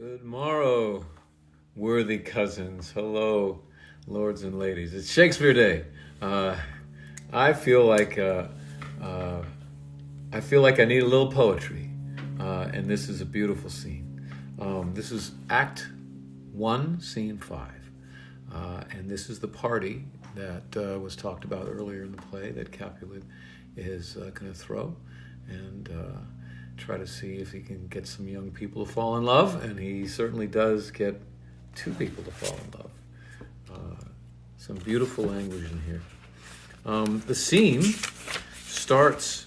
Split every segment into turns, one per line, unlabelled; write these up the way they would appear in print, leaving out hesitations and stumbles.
Good morrow, worthy cousins. Hello, lords and ladies. It's Shakespeare Day. I feel like I need a little poetry, and this is a beautiful scene. This is Act 1, Scene 5, and this is the party that was talked about earlier in the play that Capulet is going to throw, and try to see if he can get some young people to fall in love, and he certainly does get two people to fall in love. Some beautiful language in here. The scene starts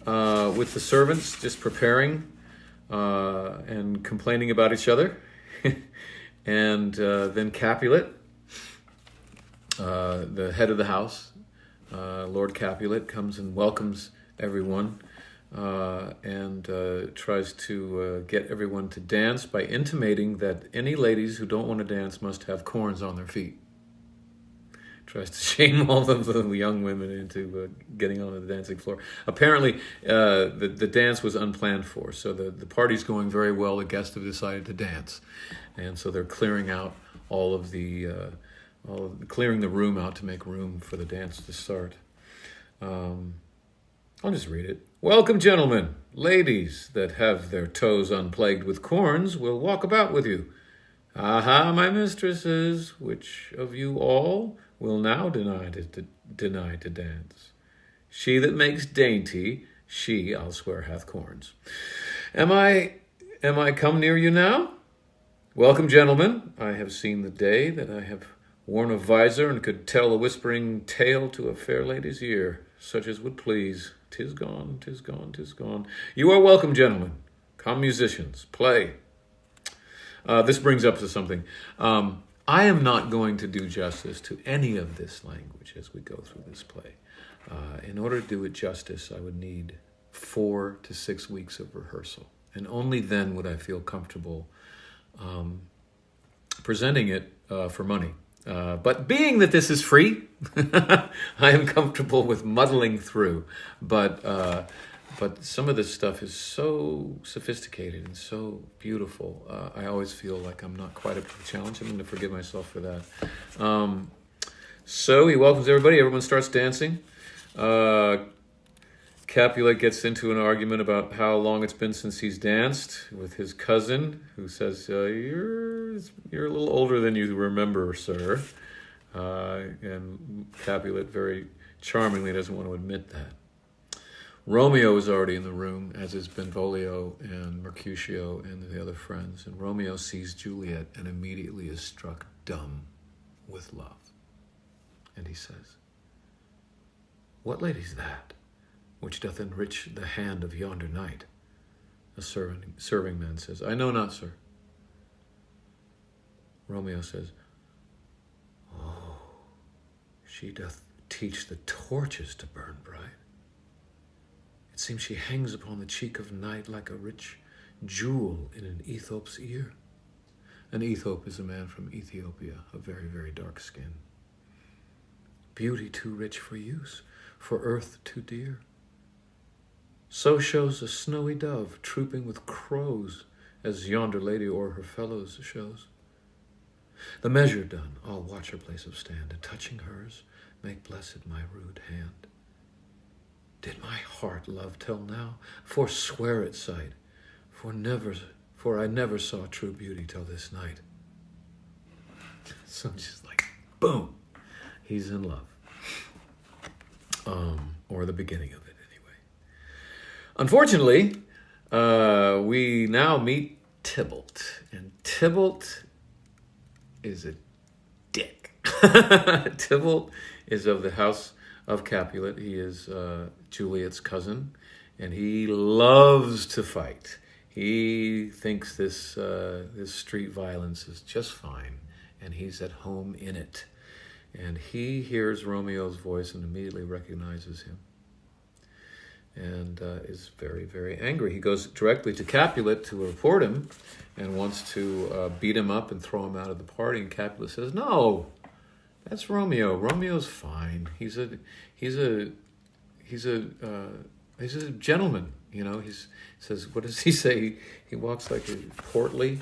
with the servants just preparing and complaining about each other, and then Capulet, the head of the house, Lord Capulet, comes and welcomes everyone. And tries to get everyone to dance by intimating that any ladies who don't want to dance must have corns on their feet. Tries to shame all of the young women into getting on the dancing floor. Apparently, the dance was unplanned for, so the party's going very well. The guests have decided to dance, and so they're clearing out clearing the room out to make room for the dance to start. I'll just read it. Welcome, gentlemen. Ladies that have their toes unplagued with corns will walk about with you. Aha, my mistresses, which of you all will now deny to dance? She that makes dainty, she, I'll swear, hath corns. Am I come near you now? Welcome, gentlemen. I have seen the day that I have worn a visor and could tell a whispering tale to a fair lady's ear, such as would please. 'Tis gone, 'tis gone, 'tis gone. You are welcome, gentlemen. Come, musicians, play. This brings up to something. I am not going to do justice to any of this language as we go through this play. In order to do it justice, I would need 4 to 6 weeks of rehearsal. And only then would I feel comfortable presenting it for money. But being that this is free, I am comfortable with muddling through. But some of this stuff is so sophisticated and so beautiful. I always feel like I'm not quite up to the challenge. I'm going to forgive myself for that. So he welcomes everybody. Everyone starts dancing. Capulet gets into an argument about how long it's been since he's danced with his cousin, who says, you're a little older than you remember, sir. And Capulet very charmingly doesn't want to admit that. Romeo is already in the room, as is Benvolio and Mercutio and the other friends. And Romeo sees Juliet and immediately is struck dumb with love. And he says, what lady's that, which doth enrich the hand of yonder knight? A serving man says, I know not, sir. Romeo says, oh, she doth teach the torches to burn bright. It seems she hangs upon the cheek of night like a rich jewel in an Ethiop's ear. An Ethiop is a man from Ethiopia, of very, very dark skin. Beauty too rich for use, for earth too dear. So shows a snowy dove trooping with crows, as yonder lady o'er her fellows shows. The measure done, I'll watch her place of stand, and touching hers, make blessed my rude hand. Did my heart love till now? Forswear its sight, for I never saw true beauty till this night. So just like, boom, he's in love. Or the beginning of it. Unfortunately, we now meet Tybalt, and Tybalt is a dick. Tybalt is of the house of Capulet. He is Juliet's cousin, and he loves to fight. He thinks this street violence is just fine, and he's at home in it. And he hears Romeo's voice and immediately recognizes him, and is very, very angry. He goes directly to Capulet to report him and wants to beat him up and throw him out of the party. And Capulet says, no, that's Romeo. Romeo's fine. He's a gentleman. You know, he says, what does he say? He walks like a portly,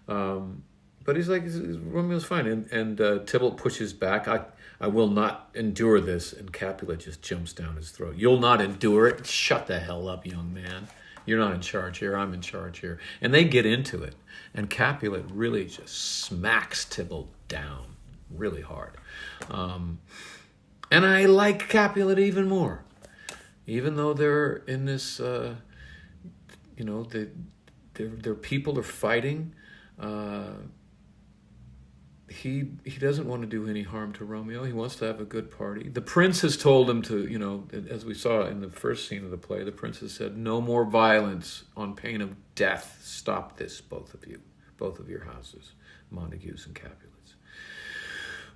But he's like, Romeo's fine. And Tybalt pushes back. I will not endure this. And Capulet just jumps down his throat. You'll not endure it? Shut the hell up, young man. You're not in charge here. I'm in charge here. And they get into it. And Capulet really just smacks Tybalt down really hard. And I like Capulet even more. Even though they're in this, their people are fighting. He doesn't want to do any harm to Romeo. He wants to have a good party. The prince has told him to, as we saw in the first scene of the play, the prince has said, no more violence on pain of death. Stop this, both of you, both of your houses, Montagues and Capulets.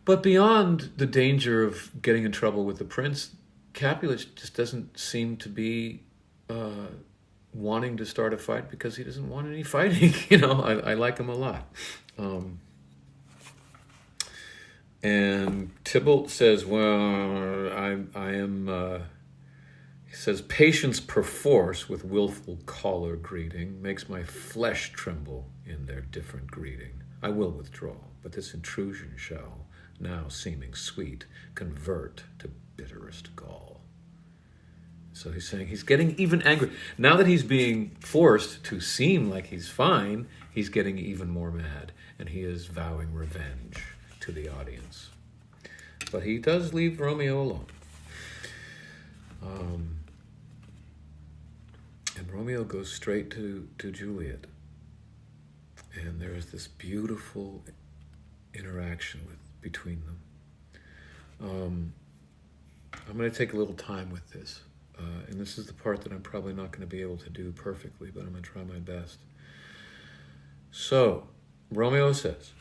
But beyond the danger of getting in trouble with the prince, Capulet just doesn't seem to be wanting to start a fight because he doesn't want any fighting. I like him a lot. And Tybalt says, well, I am, he says, patience perforce with willful choler greeting makes my flesh tremble in their different greeting. I will withdraw, but this intrusion shall, now seeming sweet, convert to bitterest gall. So he's saying he's getting even angry. Now that he's being forced to seem like he's fine, he's getting even more mad, and he is vowing revenge to the audience. But he does leave Romeo alone. And Romeo goes straight to Juliet. And there is this beautiful interaction between them. I'm going to take a little time with this. And this is the part that I'm probably not going to be able to do perfectly, but I'm going to try my best. So, Romeo says,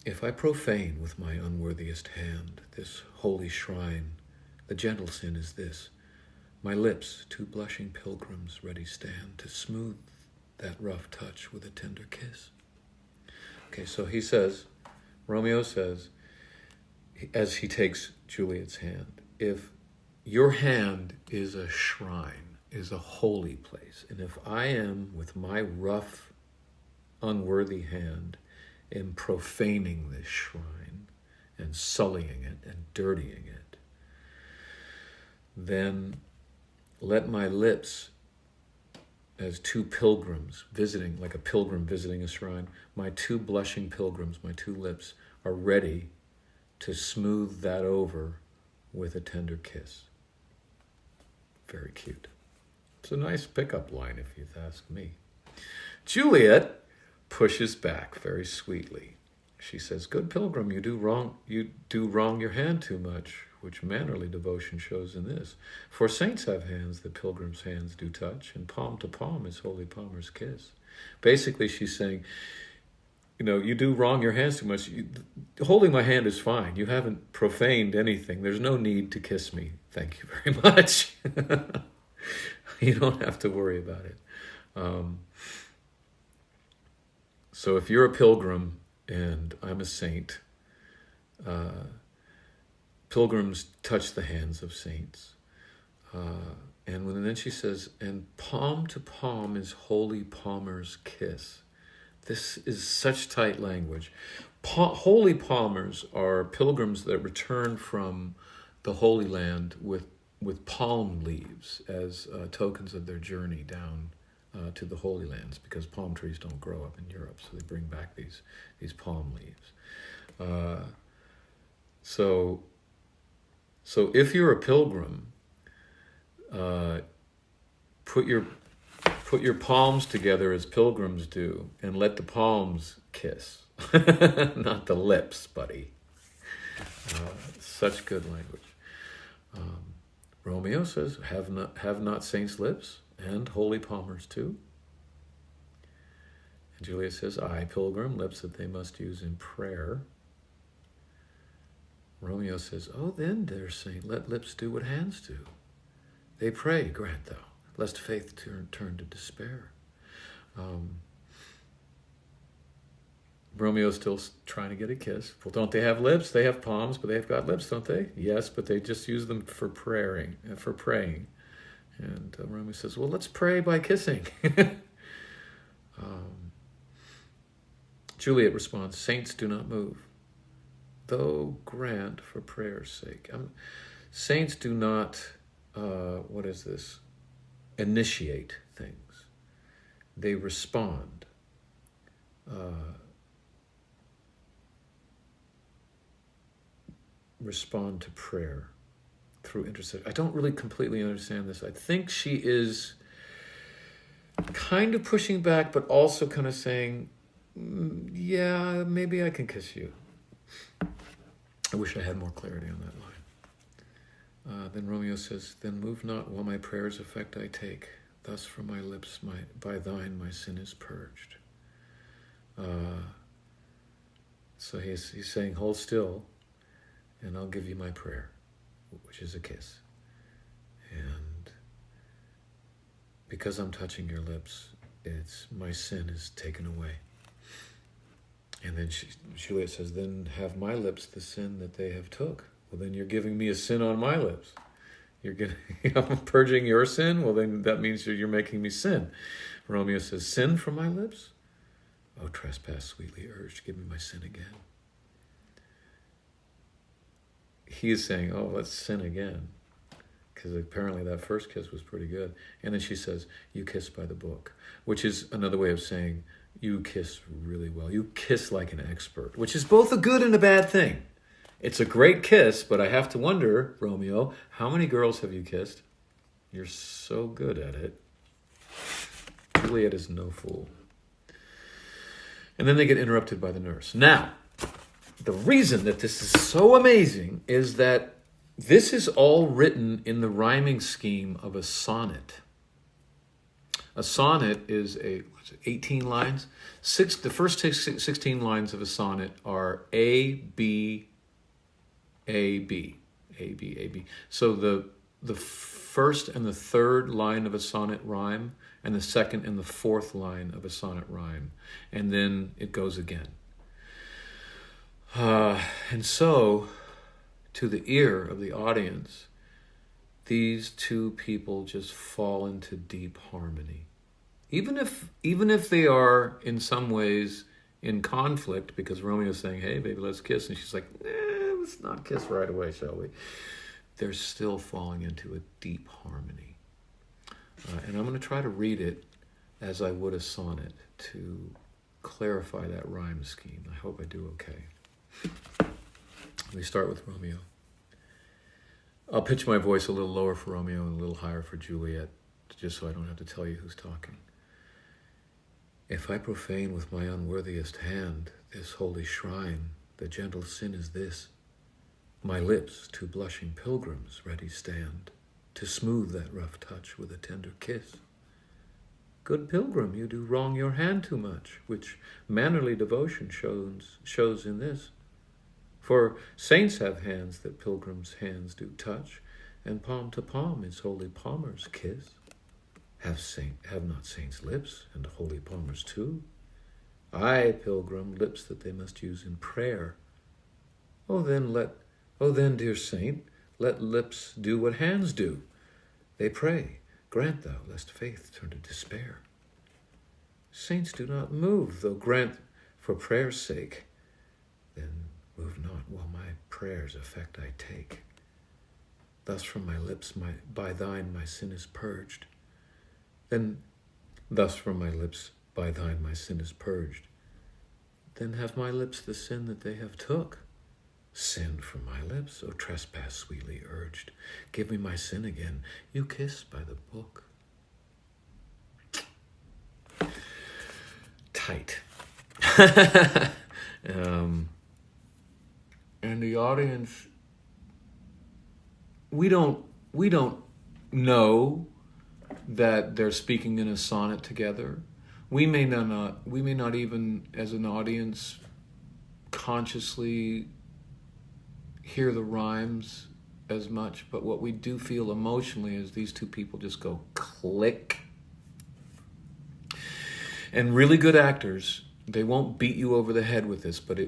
if I profane with my unworthiest hand this holy shrine, the gentle sin is this. My lips, two blushing pilgrims, ready stand to smooth that rough touch with a tender kiss. Okay, so he says, Romeo says, as he takes Juliet's hand, if your hand is a shrine, is a holy place, and if I am, with my rough, unworthy hand, am profaning this shrine and sullying it and dirtying it, then let my lips, as two pilgrims visiting, like a pilgrim visiting a shrine, my two blushing pilgrims, my two lips, are ready to smooth that over with a tender kiss. Very cute. It's a nice pickup line, if you ask me. Juliet pushes back very sweetly. She says, good pilgrim, you do wrong your hand too much, which mannerly devotion shows in this. For saints have hands that pilgrims' hands do touch, and palm to palm is holy palmer's kiss. Basically, she's saying, you do wrong your hands too much. Holding my hand is fine. You haven't profaned anything. There's no need to kiss me. Thank you very much. You don't have to worry about it. So if you're a pilgrim and I'm a saint, pilgrims touch the hands of saints. And then she says, and palm to palm is holy palmer's kiss. This is such tight language. Holy palmers are pilgrims that return from the Holy Land with palm leaves as tokens of their journey down to the Holy Lands, because palm trees don't grow up in Europe, so they bring back these palm leaves. So if you're a pilgrim, put your palms together as pilgrims do, and let the palms kiss, not the lips, buddy. Such good language. Romeo says, have not saints lips, and holy palmers too? And Juliet says, aye, pilgrim, lips that they must use in prayer. Romeo says, oh, then, dear saint, let lips do what hands do. They pray, grant thou, lest faith turn to despair. Romeo's still trying to get a kiss. Well, don't they have lips? They have palms, but they've got lips, don't they? Yes, but they just use them for praying. And Romeo says, well, let's pray by kissing. Juliet responds, saints do not move, though grant for prayer's sake. Saints do not, initiate things. They respond. Respond to prayer through intercession. I don't really completely understand this. I think she is kind of pushing back, but also kind of saying, yeah, maybe I can kiss you. I wish I had more clarity on that line. Then Romeo says, then move not while my prayers effect I take. Thus from my lips, by thine my sin is purged. So he's saying, hold still, and I'll give you my prayer, which is a kiss. And because I'm touching your lips, my sin is taken away. And then Juliet says, then have my lips the sin that they have took. Well, then you're giving me a sin on my lips. I'm purging your sin? Well, then that means you're making me sin. Romeo says, sin from my lips? Oh, trespass sweetly urged, give me my sin again. He is saying, oh, let's sin again. Because apparently that first kiss was pretty good. And then she says, you kiss by the book. Which is another way of saying, you kiss really well. You kiss like an expert. Which is both a good and a bad thing. It's a great kiss, but I have to wonder, Romeo, how many girls have you kissed? You're so good at it. Juliet is no fool. And then they get interrupted by the nurse. Now, the reason that this is so amazing is that this is all written in the rhyming scheme of a sonnet. A sonnet is 18 lines. The first 16 lines of a sonnet are A, B, A, B, A, B, A, B. So the first and the third line of a sonnet rhyme, and the second and the fourth line of a sonnet rhyme. And then it goes again. And so, to the ear of the audience, these two people just fall into deep harmony. Even if they are in some ways in conflict, because Romeo's saying, hey, baby, let's kiss. And she's like, let's not kiss right away, shall we? They're still falling into a deep harmony. And I'm going to try to read it as I would a sonnet to clarify that rhyme scheme. I hope I do okay. We start with Romeo. I'll pitch my voice a little lower for Romeo and a little higher for Juliet, just so I don't have to tell you who's talking. If I profane with my unworthiest hand this holy shrine, the gentle sin is this: my lips to blushing pilgrims ready stand, to smooth that rough touch with a tender kiss. Good pilgrim, you do wrong your hand too much, which mannerly devotion shows in this. For saints have hands that pilgrims' hands do touch, and palm to palm is holy palmers' kiss. Have not saints lips, and holy palmers too? Aye, pilgrim, lips that they must use in prayer. Oh then, dear saint, let lips do what hands do. They pray, grant thou, lest faith turn to despair. Saints do not move, though grant for prayer's sake. Then move not while my prayer's effect I take. Thus from my lips, by thine my sin is purged. Then, thus from my lips, by thine my sin is purged. Then have my lips the sin that they have took. Sin from my lips, O trespass sweetly urged. Give me my sin again, you kiss by the book. Tight. And the audience, we don't know that they're speaking in a sonnet together. We may not even, as an audience, consciously hear the rhymes as much, but what we do feel emotionally is these two people just go click. And really good actors, they won't beat you over the head with this, but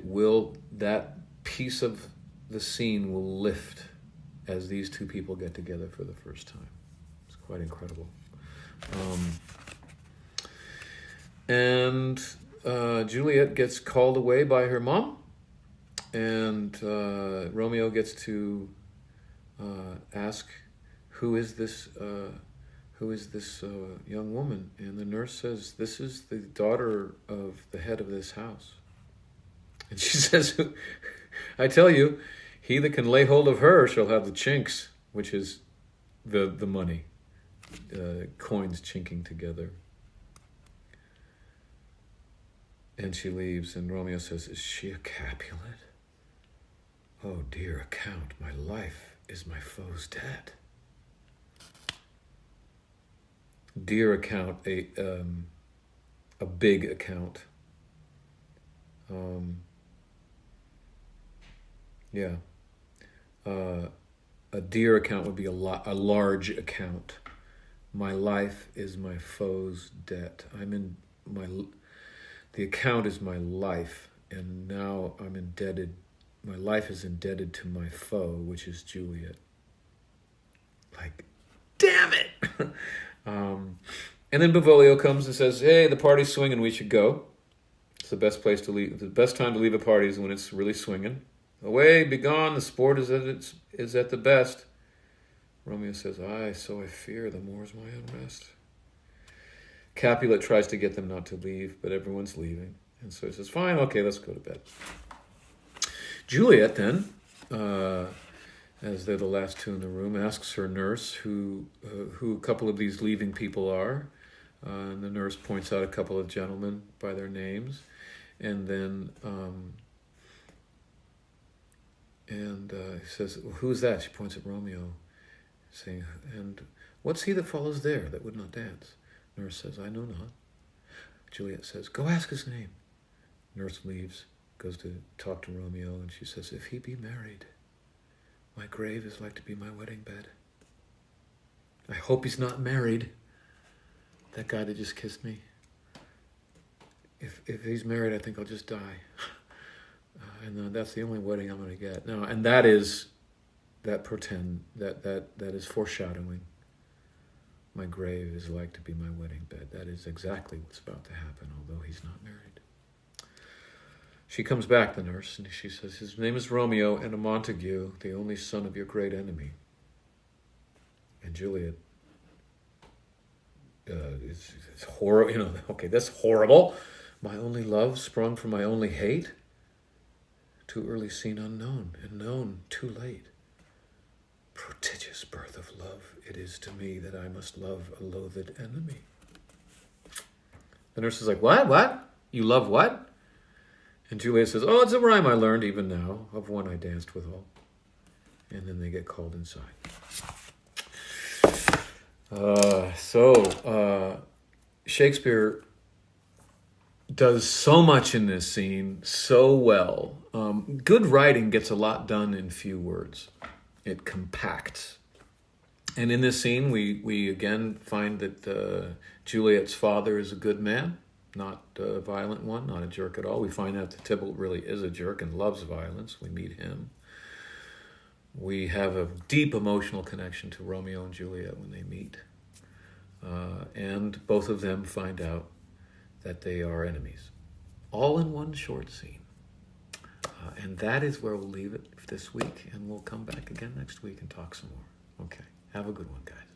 that piece of the scene will lift as these two people get together for the first time. It's quite incredible. And Juliet gets called away by her mom, and Romeo gets to ask, "Who is this? Who is this young woman?" And the nurse says, "This is the daughter of the head of this house." And she says, "I tell you, he that can lay hold of her shall have the chinks," which is the money, coins chinking together. And she leaves, and Romeo says, "Is she a Capulet? Oh dear account, my life is my foe's debt." Dear account, a big account. Yeah. A dear account would be a large account. My life is my foe's debt. The account is my life, and now I'm indebted. My life is indebted to my foe, which is Juliet. Like, damn it! And then Benvolio comes and says, "Hey, the party's swinging. We should go. It's the best place to leave. The best time to leave a party is when it's really swinging. Away, begone. The sport is at the best." Romeo says, "Aye, so I fear. The more's my unrest." Capulet tries to get them not to leave, but everyone's leaving. And so he says, "Fine, okay, let's go to bed." Juliet then, as they're the last two in the room, asks her nurse who a couple of these leaving people are. And the nurse points out a couple of gentlemen by their names. And then he says, "Well, who's that?" She points at Romeo, saying, "And what's he that follows there that would not dance?" Nurse says, "I know not." Juliet says, "Go ask his name." Nurse leaves, goes to talk to Romeo, and she says, "If he be married, my grave is like to be my wedding bed. I hope he's not married, that guy that just kissed me. If he's married, I think I'll just die." And that's the only wedding I'm going to get. No, and that is foreshadowing. My grave is like to be my wedding bed. That is exactly what's about to happen, although he's not married. She comes back, the nurse, and she says, "His name is Romeo, and a Montague, the only son of your great enemy." And Juliet is horrible. Okay, that's horrible. "My only love sprung from my only hate. Too early seen unknown, and known too late. Prodigious birth of love it is to me that I must love a loathed enemy." The nurse is like, What? You love what?" And Juliet says, "Oh, it's a rhyme I learned even now, of one I danced withal." And then they get called inside. Shakespeare does so much in this scene so well. Good writing gets a lot done in few words. It compacts. And in this scene, we again find that Juliet's father is a good man, not a violent one, not a jerk at all. We find out that Tybalt really is a jerk and loves violence. We meet him. We have a deep emotional connection to Romeo and Juliet when they meet. And both of them find out that they are enemies. All in one short scene. And that is where we'll leave it this week, and we'll come back again next week and talk some more. Okay, have a good one, guys.